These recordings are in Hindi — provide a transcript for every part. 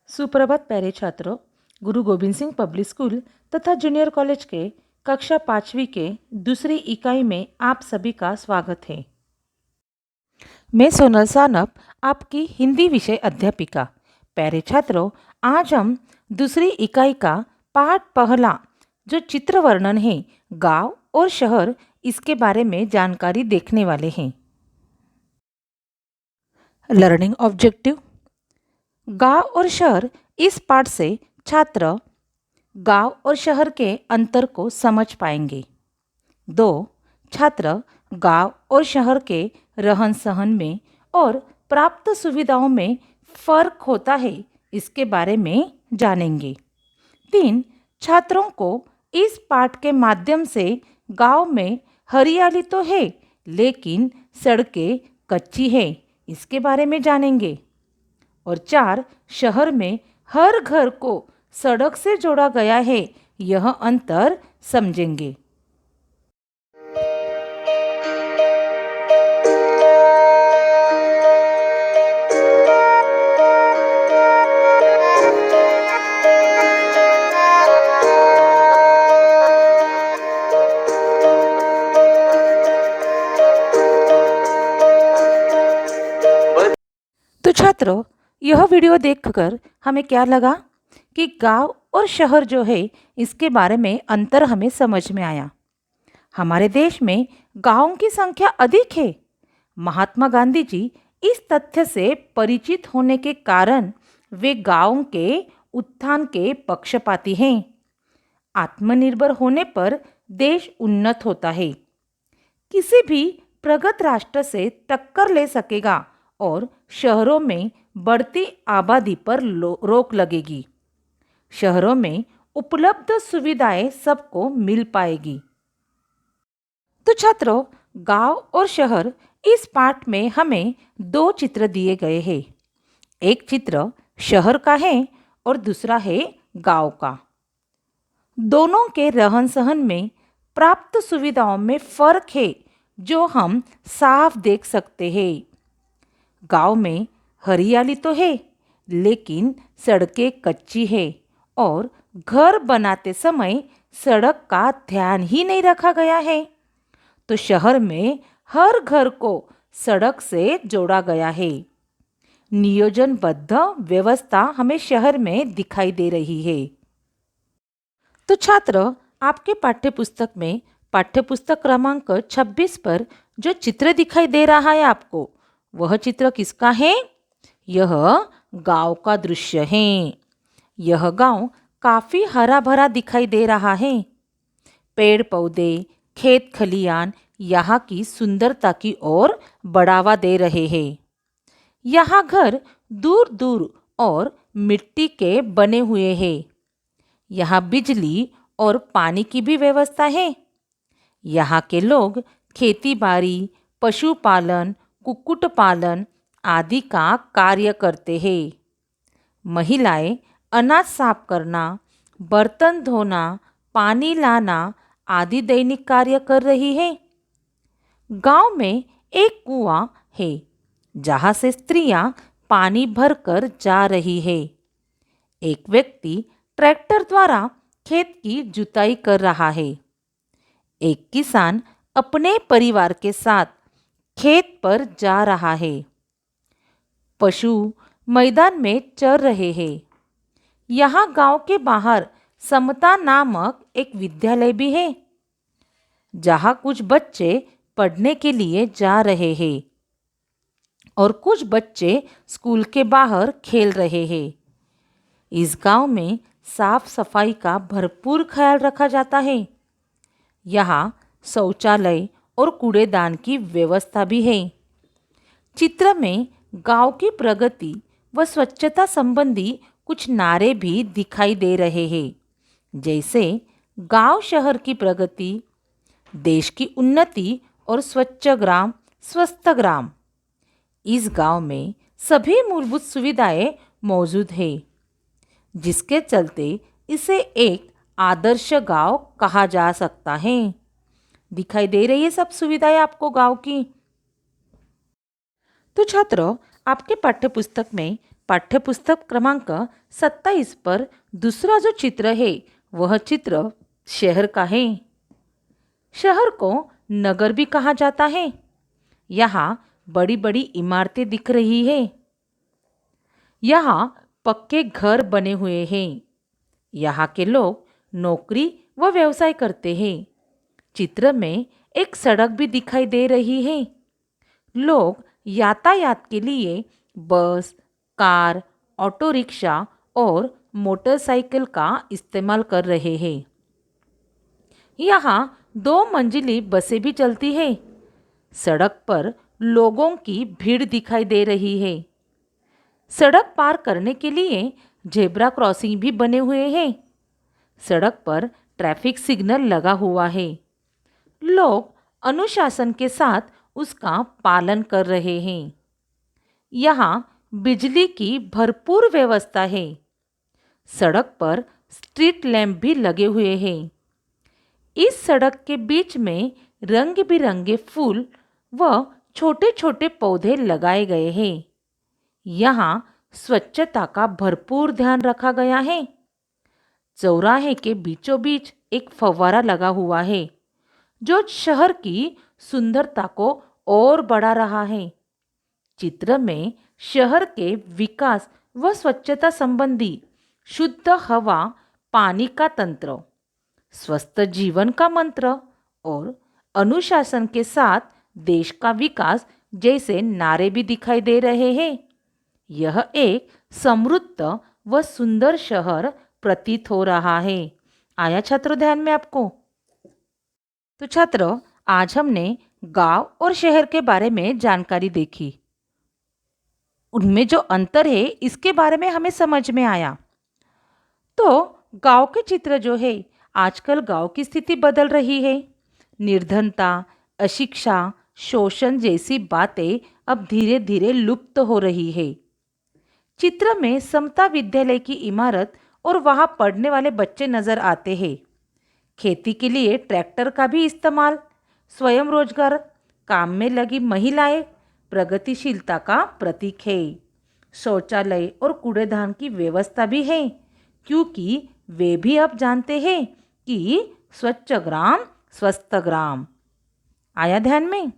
सुप्रभात प्यारे छात्रों। गुरु गोविंद सिंह पब्लिक स्कूल तथा जूनियर कॉलेज के कक्षा 5वीं के दूसरी इकाई में आप सभी का स्वागत है। मैं सोनल सानप, आपकी हिंदी विषय अध्यापिका। प्यारे छात्रों, आज हम दूसरी इकाई का पाठ पहला जो चित्र वर्णन है, गांव और शहर, इसके बारे में जानकारी देखने वाले हैं। Learning objective. गांव और शहर, इस पाठ से छात्र गांव और शहर के अंतर को समझ पाएंगे। 2. छात्र गांव और शहर के रहन सहन में और प्राप्त सुविधाओं में फर्क होता है, इसके बारे में जानेंगे। 3. छात्रों को इस पाठ के माध्यम से गांव में हरियाली तो है लेकिन सड़कें कच्ची है, इसके बारे में जानेंगे। और 4. शहर में हर घर को सड़क से जोड़ा गया है, यह अंतर समझेंगे। तो छात्रों, यह वीडियो देखकर हमें क्या लगा कि गांव और शहर जो है, इसके बारे में अंतर हमें समझ में आया। हमारे देश में गांवों की संख्या अधिक है। महात्मा गांधी जी इस तथ्य से परिचित होने के कारण वे गांवों के उत्थान के पक्षपाती हैं। आत्मनिर्भर होने पर देश उन्नत होता है। किसी भी प्रगत राष्ट्र से टक्कर ले सकेगा और शहरों में बढ़ती आबादी पर रोक लगेगी। शहरों में उपलब्ध सुविधाएं सबको मिल पाएगी। तो छात्रों, गांव और शहर, इस पाठ में हमें 2 चित्र दिए गए हैं। एक चित्र शहर का है और दूसरा है गांव का। दोनों के रहन सहन में, प्राप्त सुविधाओं में फर्क है, जो हम साफ देख सकते हैं। गांव में हरियाली तो है लेकिन सड़कें कच्ची है और घर बनाते समय सड़क का ध्यान ही नहीं रखा गया है। तो शहर में हर घर को सड़क से जोड़ा गया है। नियोजनबद्ध व्यवस्था हमें शहर में दिखाई दे रही है। तो छात्र, आपके पाठ्यपुस्तक में पाठ्यपुस्तक क्रमांक 26 पर जो चित्र दिखाई दे रहा है आपको, वह चित्र किसका है? यह गांव का दृश्य है। यह गांव काफी हरा भरा दिखाई दे रहा है। पेड़ पौधे, खेत खलियान यहाँ की सुंदरता की ओर बढ़ावा दे रहे हैं। यहाँ घर दूर दूर और मिट्टी के बने हुए हैं। यहाँ बिजली और पानी की भी व्यवस्था है। यहाँ के लोग खेती बाड़ी, पशुपालन, कुक्कुट पालन आदि का कार्य करते हैं। महिलाएं अनाज साफ करना, बर्तन धोना, पानी लाना आदि दैनिक कार्य कर रही है। गांव में एक कुआं है जहां से स्त्रियां पानी भरकर जा रही है। एक व्यक्ति ट्रैक्टर द्वारा खेत की जुताई कर रहा है। एक किसान अपने परिवार के साथ खेत पर जा रहा है। पशु मैदान में चर रहे हैं। यहाँ गांव के बाहर समता नामक एक विद्यालय भी है, जहाँ कुछ बच्चे पढ़ने के लिए जा रहे हैं और कुछ बच्चे स्कूल के बाहर खेल रहे हैं। इस गांव में साफ सफाई का भरपूर ख्याल रखा जाता है। यहाँ शौचालय और कूड़ेदान की व्यवस्था भी है। चित्र में गांव की प्रगति व स्वच्छता संबंधी कुछ नारे भी दिखाई दे रहे हैं, जैसे गांव शहर की प्रगति, देश की उन्नति और स्वच्छ ग्राम स्वस्थ ग्राम। इस गांव में सभी मूलभूत सुविधाएं मौजूद हैं, जिसके चलते इसे एक आदर्श गांव कहा जा सकता है। दिखाई दे रही है सब सुविधाएं आपको गांव की। तो छात्रों, आपके पाठ्यपुस्तक में पाठ्यपुस्तक क्रमांक 27 पर दूसरा जो चित्र है वह चित्र शहर का है। शहर को नगर भी कहा जाता है। यहाँ बड़ी बड़ी इमारतें दिख रही है। यहाँ पक्के घर बने हुए हैं। यहाँ के लोग नौकरी व व्यवसाय करते हैं। चित्र में एक सड़क भी दिखाई दे रही है। लोग यातायात के लिए बस, कार, ऑटो रिक्शा और मोटरसाइकिल का इस्तेमाल कर रहे हैं। यहाँ 2 मंजिली बसें भी चलती है। सड़क पर लोगों की भीड़ दिखाई दे रही है। सड़क पार करने के लिए जेब्रा क्रॉसिंग भी बने हुए हैं। सड़क पर ट्रैफिक सिग्नल लगा हुआ है। लोग अनुशासन के साथ उसका पालन कर रहे हैं। यहाँ बिजली की भरपूर व्यवस्था है। सड़क पर स्ट्रीट लैंप भी लगे हुए हैं। इस सड़क के बीच में रंग बिरंगे फूल व छोटे छोटे पौधे लगाए गए हैं। यहाँ स्वच्छता का भरपूर ध्यान रखा गया है। चौराहे के बीचों बीच एक फव्वारा लगा हुआ है जो शहर की सुंदरता को और बढ़ा रहा है। चित्र में शहर के विकास व स्वच्छता संबंधी शुद्ध हवा, पानी का तंत्र, स्वस्थ जीवन का मंत्र और अनुशासन के साथ देश का विकास जैसे नारे भी दिखाई दे रहे हैं। यह एक समृद्ध व सुंदर शहर प्रतीत हो रहा है। आया छात्रों ध्यान में आपको? तो छात्रों, आज हमने गांव और शहर के बारे में जानकारी देखी। उनमें जो अंतर है इसके बारे में हमें समझ में आया। तो गांव के चित्र जो है, आजकल गांव की स्थिति बदल रही है। निर्धनता, अशिक्षा, शोषण जैसी बातें अब धीरे धीरे लुप्त हो रही है। चित्र में समता विद्यालय की इमारत और वहाँ पढ़ने वाले बच्चे नजर आते हैं। खेती के लिए ट्रैक्टर का भी इस्तेमाल, स्वयं रोजगार, काम में लगी महिलाएं प्रगतिशीलता का प्रतीक है। शौचालय और कूड़ेदान की व्यवस्था भी है, क्योंकि वे भी अब जानते हैं कि स्वच्छ ग्राम स्वस्थ ग्राम। आया ध्यान में?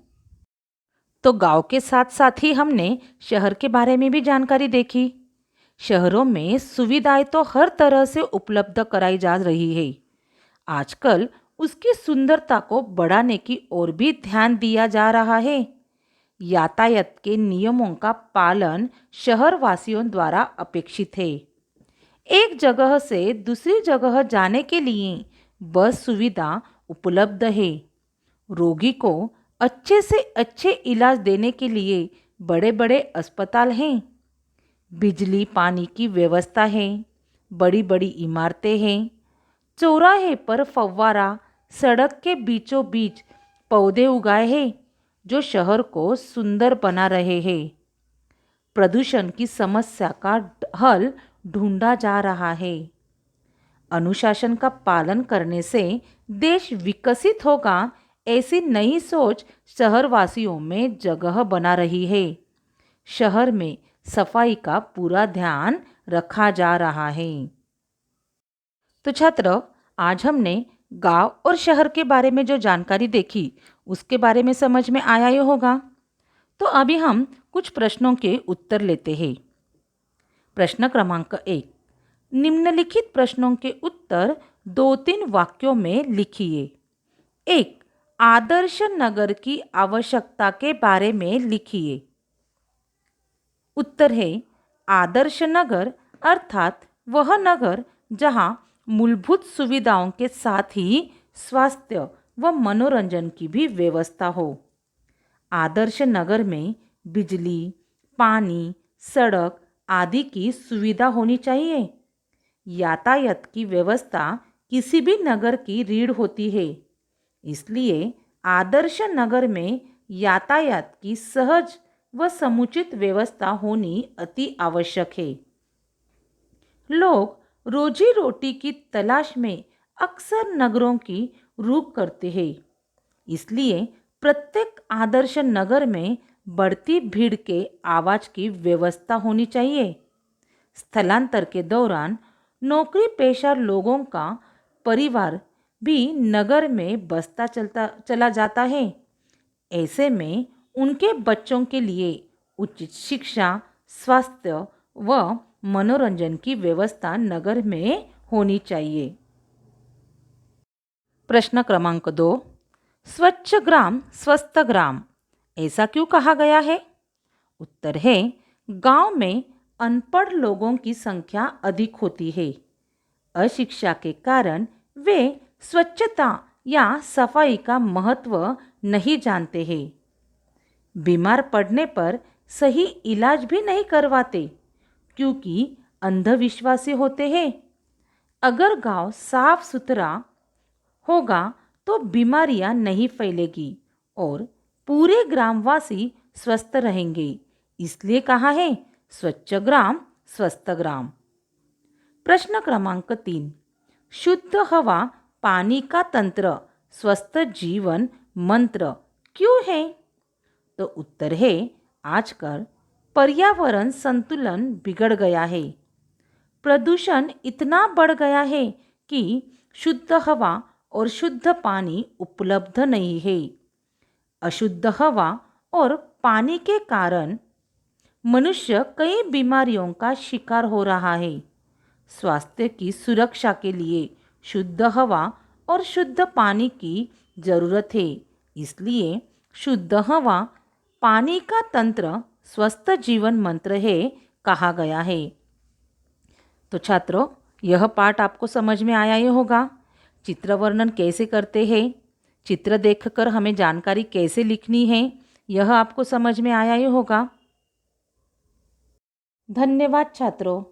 तो गांव के साथ साथ ही हमने शहर के बारे में भी जानकारी देखी। शहरों में सुविधाएं तो हर तरह से उपलब्ध कराई जा रही है। आजकल उसकी सुंदरता को बढ़ाने की ओर भी ध्यान दिया जा रहा है। यातायात के नियमों का पालन शहरवासियों द्वारा अपेक्षित है। एक जगह से दूसरी जगह जाने के लिए बस सुविधा उपलब्ध है। रोगी को अच्छे से अच्छे इलाज देने के लिए बड़े बड़े अस्पताल हैं। बिजली पानी की व्यवस्था है। बड़ी बड़ी इमारतें हैं। चौराहे पर फव्वारा, सड़क के बीचों बीच पौधे उगाए हैं जो शहर को सुंदर बना रहे हैं। प्रदूषण की समस्या का हल ढूंढा जा रहा है। अनुशासन का पालन करने से देश विकसित होगा, ऐसी नई सोच शहरवासियों में जगह बना रही है। शहर में सफाई का पूरा ध्यान रखा जा रहा है। तो छात्रों, आज हमने गांव और शहर के बारे में जो जानकारी देखी उसके बारे में समझ में आया ही होगा। तो अभी हम कुछ प्रश्नों के उत्तर लेते हैं। प्रश्न क्रमांक 1, निम्नलिखित प्रश्नों के उत्तर 2-3 वाक्यों में लिखिए। 1, आदर्श नगर की आवश्यकता के बारे में लिखिए। उत्तर है, आदर्श नगर अर्थात वह नगर जहां मूलभूत सुविधाओं के साथ ही स्वास्थ्य व मनोरंजन की भी व्यवस्था हो। आदर्श नगर में बिजली, पानी, सड़क आदि की सुविधा होनी चाहिए। यातायात की व्यवस्था किसी भी नगर की रीढ़ होती है, इसलिए आदर्श नगर में यातायात की सहज व समुचित व्यवस्था होनी अति आवश्यक है। लोग रोजी रोटी की तलाश में अक्सर नगरों की रुख करते हैं, इसलिए प्रत्येक आदर्श नगर में बढ़ती भीड़ के आवाज की व्यवस्था होनी चाहिए। स्थलांतर के दौरान नौकरी पेशा लोगों का परिवार भी नगर में बसता चला जाता है। ऐसे में उनके बच्चों के लिए उचित शिक्षा, स्वास्थ्य व मनोरंजन की व्यवस्था नगर में होनी चाहिए। प्रश्न क्रमांक 2, स्वच्छ ग्राम स्वस्थ ग्राम ऐसा क्यों कहा गया है? उत्तर है, गांव में अनपढ़ लोगों की संख्या अधिक होती है। अशिक्षा के कारण वे स्वच्छता या सफाई का महत्व नहीं जानते हैं। बीमार पड़ने पर सही इलाज भी नहीं करवाते क्योंकि अंधविश्वासी होते हैं। अगर गांव साफ सुथरा होगा तो बीमारियां नहीं फैलेगी और पूरे ग्रामवासी स्वस्थ रहेंगे। इसलिए कहा है स्वच्छ ग्राम स्वस्थ ग्राम। प्रश्न क्रमांक 3, शुद्ध हवा पानी का तंत्र स्वस्थ जीवन मंत्र क्यों है? तो उत्तर है, आजकल पर्यावरण संतुलन बिगड़ गया है। प्रदूषण इतना बढ़ गया है कि शुद्ध हवा और शुद्ध पानी उपलब्ध नहीं है। अशुद्ध हवा और पानी के कारण मनुष्य कई बीमारियों का शिकार हो रहा है। स्वास्थ्य की सुरक्षा के लिए शुद्ध हवा और शुद्ध पानी की ज़रूरत है। इसलिए शुद्ध हवा पानी का तंत्र स्वस्थ जीवन मंत्र है कहा गया है। तो छात्रों, यह पाठ आपको समझ में आया ही होगा। चित्र वर्णन कैसे करते हैं, चित्र देखकर हमें जानकारी कैसे लिखनी है, यह आपको समझ में आया ही होगा। धन्यवाद छात्रों।